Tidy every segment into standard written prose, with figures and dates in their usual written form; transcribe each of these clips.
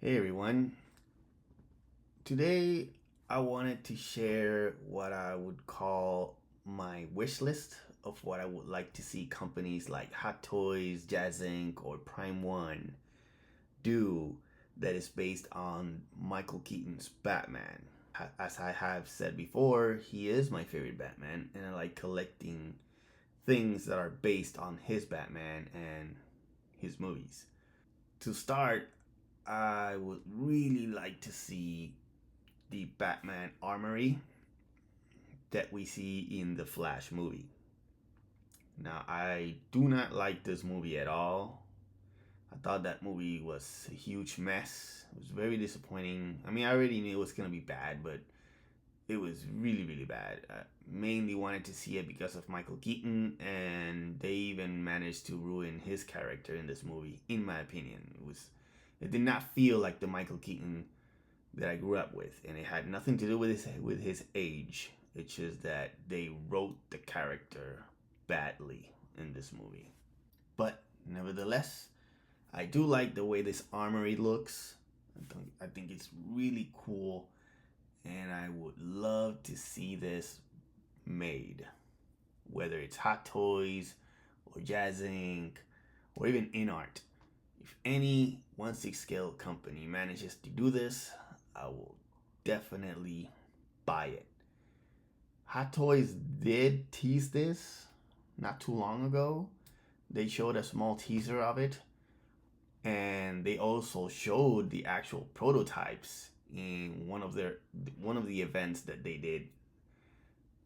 Hey everyone. Today I wanted to share what I would call my wish list of what I would like to see companies like Hot Toys, Jazzinc, or Prime One do that is based on Michael Keaton's Batman. As I have said before, he is my favorite Batman, and I like collecting things that are based on his Batman and his movies. To start, I would really like to see the Batman armory that we see in the Flash movie. Now, I do not like this movie at all. I thought that movie was a huge mess. It was very disappointing. I mean, I already knew it was going to be bad, but it was really, really bad. I mainly wanted to see it because of Michael Keaton, and they even managed to ruin his character in this movie, in my opinion. It did not feel like the Michael Keaton that I grew up with, and it had nothing to do with his age. It's just that they wrote the character badly in this movie. But nevertheless, I do like the way this armory looks. I think it's really cool, and I would love to see this made. Whether it's Hot Toys or Jazzinc or even InArt. If any 1/6 scale company manages to do this, I will definitely buy it. Hot Toys did tease this not too long ago. They showed a small teaser of it, and they also showed the actual prototypes in one of the events that they did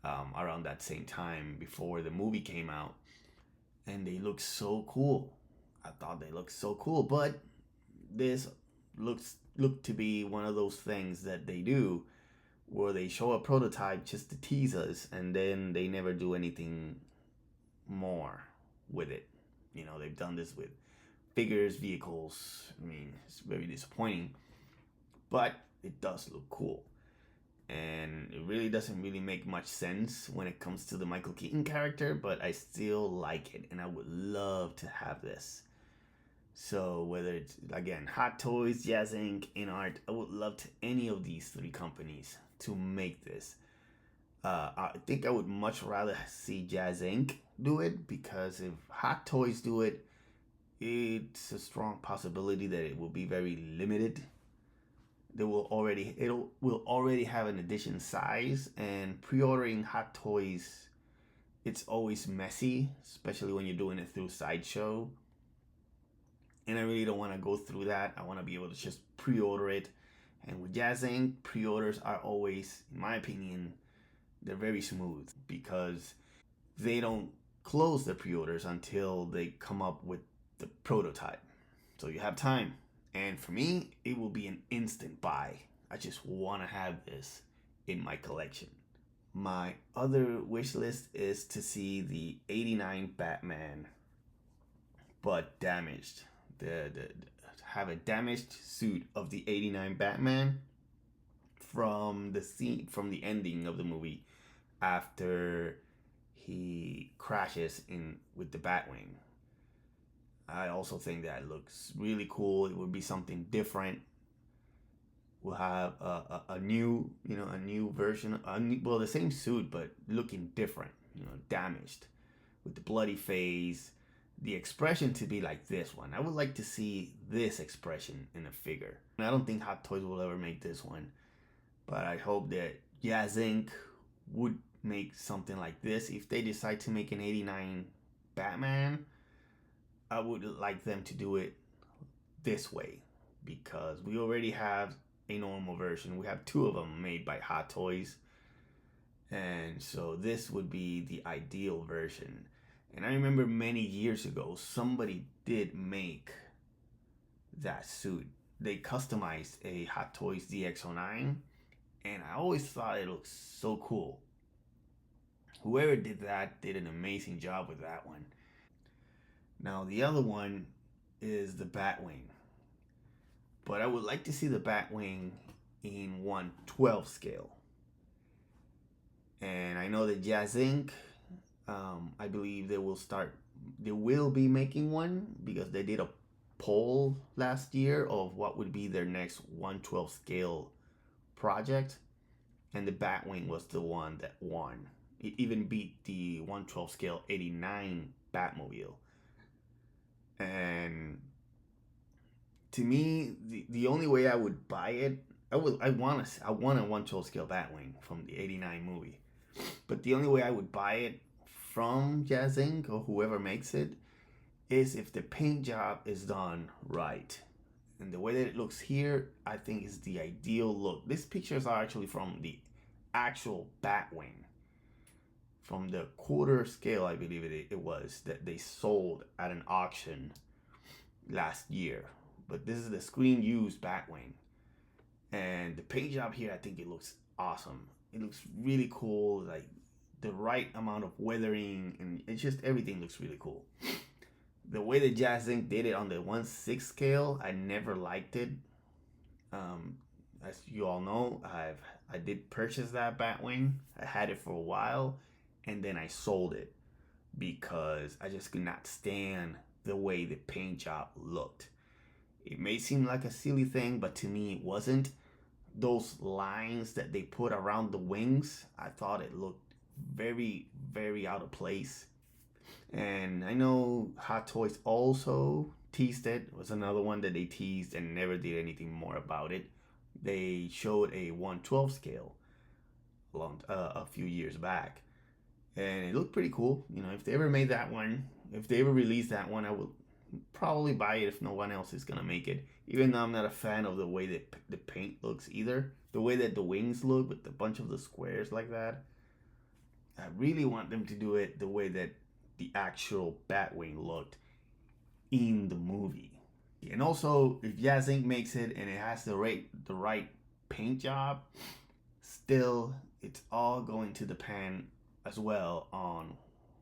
around that same time before the movie came out, and they look so cool. I thought they looked so cool, but this looked to be one of those things that they do where they show a prototype just to tease us, and then they never do anything more with it. You know, they've done this with figures, vehicles. I mean, it's very disappointing, but it does look cool. And it really doesn't really make much sense when it comes to the Michael Keaton character, but I still like it, and I would love to have this. So whether it's again Hot Toys, Jazzinc, InArt, I would love to any of these three companies to make this. I think I would much rather see Jazzinc do it, because if Hot Toys do it, it's a strong possibility that it will be very limited. It will already have an edition size, and pre-ordering Hot Toys, it's always messy, especially when you're doing it through Sideshow. And I really don't want to go through that. I want to be able to just pre-order it. And with Jazzinc, pre-orders are always, in my opinion, they're very smooth, because they don't close the pre-orders until they come up with the prototype. So you have time. And for me, it will be an instant buy. I just want to have this in my collection. My other wish list is to see the '89 Batman, but damaged. The have a damaged suit of the '89 Batman from the ending of the movie, after he crashes in with the Batwing. I also think that looks really cool. It would be something different. We'll have a new, a new version, well, the same suit, but looking different, damaged, with the bloody face, the expression to be like this one. I would like to see this expression in a figure. I don't think Hot Toys will ever make this one, but I hope that Jazzinc would make something like this. If they decide to make an '89 Batman, I would like them to do it this way, because we already have a normal version. We have two of them made by Hot Toys, and so this would be the ideal version. And I remember many years ago, somebody did make that suit. They customized a Hot Toys DX09, and I always thought it looked so cool. Whoever did that did an amazing job with that one. Now, the other one is the Batwing, but I would like to see the Batwing in 1/12 scale. And I know that Jazzinc, I believe they will be making one, because they did a poll last year of what would be their next 1/12 scale project, and the Batwing was the one that won. It even beat the 1/12 scale 89 Batmobile. And to me, the only way I would buy it, I want a 1/12 scale Batwing from the 89 movie. But the only way I would buy it from Jazzinc or whoever makes it is if the paint job is done right. And the way that it looks here, I think is the ideal look. These pictures are actually from the actual Batwing, from the quarter scale, I believe it was, that they sold at an auction last year. But this is the screen used Batwing. And the paint job here, I think it looks awesome. It looks really cool, like the right amount of weathering, and it's just everything looks really cool. The way that Jazzinc did it on the 1/6 scale, I never liked it. As you all know, I did purchase that Batwing. I had it for a while, and then I sold it because I just could not stand the way the paint job looked. It may seem like a silly thing, but to me it wasn't. Those lines that they put around the wings, I thought it looked very, very out of place. And I know Hot Toys also teased it. It was another one that they teased and never did anything more about it. They showed a 1/12 scale a few years back, and it looked pretty cool. You know, if they ever made that one, if they ever released that one, I would probably buy it if no one else is gonna make it. Even though I'm not a fan of the way that the paint looks either, the way that the wings look with a bunch of the squares like that, I really want them to do it the way that the actual Batwing looked in the movie. And also, if Jazzinc makes it and it has the right paint job, still it's all going to depend as well on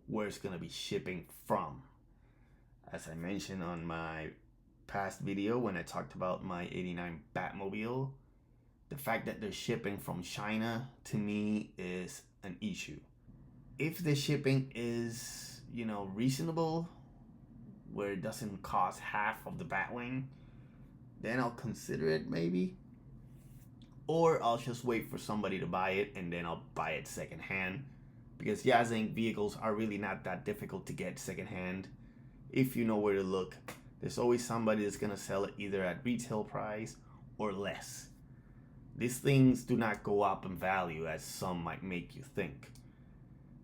where it's gonna be shipping from. As I mentioned on my past video when I talked about my 89 Batmobile, the fact that they're shipping from China to me is an issue. If the shipping is, reasonable, where it doesn't cost half of the Batwing, then I'll consider it maybe. Or I'll just wait for somebody to buy it and then I'll buy it secondhand. Because Jazzinc vehicles are really not that difficult to get secondhand. If you know where to look, there's always somebody that's gonna sell it either at retail price or less. These things do not go up in value as some might make you think,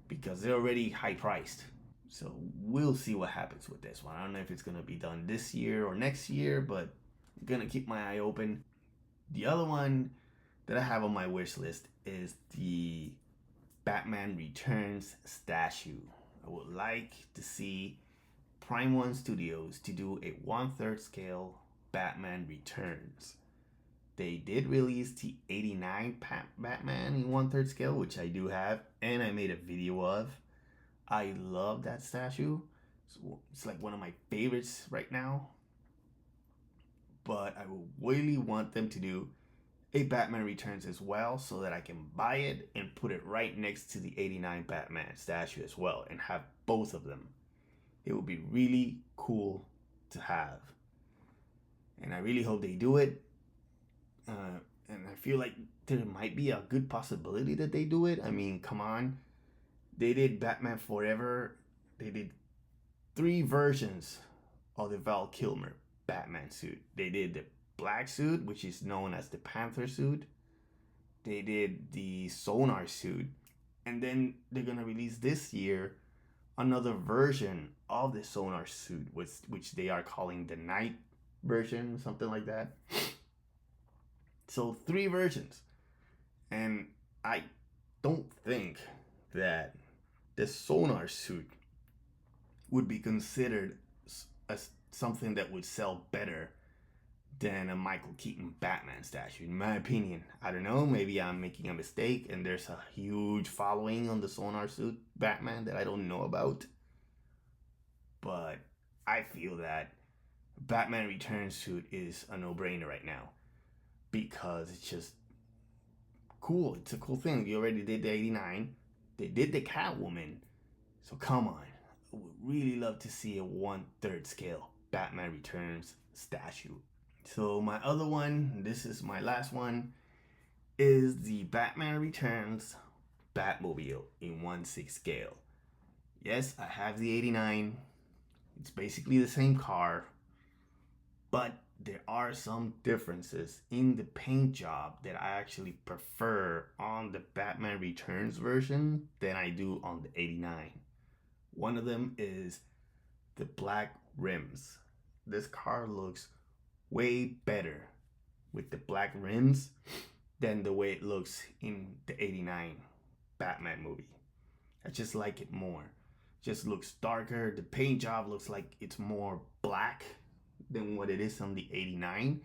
because they're already high priced. So we'll see what happens with this one. I don't know if it's gonna be done this year or next year, but I'm gonna keep my eye open. The other one that I have on my wish list is the Batman Returns statue. I would like to see Prime 1 Studios to do a 1/3 scale Batman Returns. They did release the 89 Batman in 1/3 scale, which I do have, and I made a video of. I love that statue. It's like one of my favorites right now. But I really want them to do a Batman Returns as well, so that I can buy it and put it right next to the 89 Batman statue as well and have both of them. It would be really cool to have. And I really hope they do it. And I feel like there might be a good possibility that they do it. I mean, come on. They did Batman Forever. They did 3 versions of the Val Kilmer Batman suit. They did the black suit, which is known as the Panther suit. They did the Sonar suit. And then they're going to release this year another version of the Sonar suit, which they are calling the Night version, something like that. So 3 versions. And I don't think that the Sonar suit would be considered as something that would sell better than a Michael Keaton Batman statue, in my opinion. I don't know, maybe I'm making a mistake and there's a huge following on the Sonar suit Batman that I don't know about. But I feel that Batman Returns suit is a no-brainer right now, because it's just cool. It's a cool thing. You already did the 89. They did the Catwoman. So come on. I would really love to see a 1/3 scale Batman Returns statue. So my other one, this is my last one, is the Batman Returns Batmobile in 1/6 scale. Yes, I have the 89. It's basically the same car, but there are some differences in the paint job that I actually prefer on the Batman Returns version than I do on the 89. One of them is the black rims. This car looks way better with the black rims than the way it looks in the 89 Batman movie. I just like it more. Just looks darker. The paint job looks like it's more black than what it is on the 89.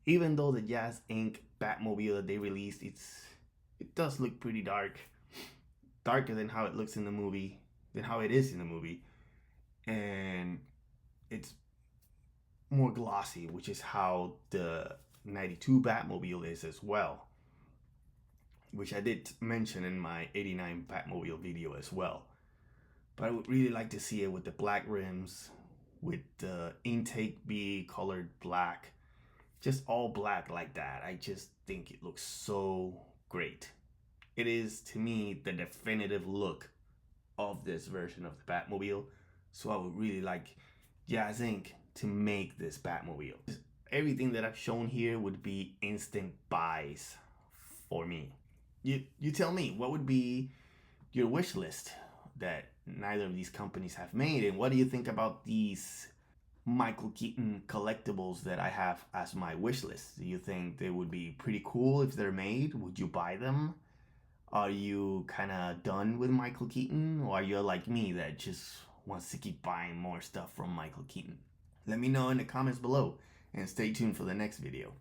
Even though the Jazzinc Batmobile that they released, it does look pretty dark. Darker than how it looks in the movie, than how it is in the movie. And it's more glossy, which is how the 92 Batmobile is as well, which I did mention in my 89 Batmobile video as well. But I would really like to see it with the black rims, with the intake be colored black, just all black like that. I just think it looks so great. It is, to me, the definitive look of this version of the Batmobile. So I would really like Jazzinc to make this Batmobile. Everything that I've shown here would be instant buys for me. You tell me, what would be your wish list that neither of these companies have made, and what do you think about these Michael Keaton collectibles that I have as my wish list? Do you think they would be pretty cool if they're made? Would you buy them? Are you kind of done with Michael Keaton, or are you like me that just wants to keep buying more stuff from Michael Keaton? Let me know in the comments below, and stay tuned for the next video.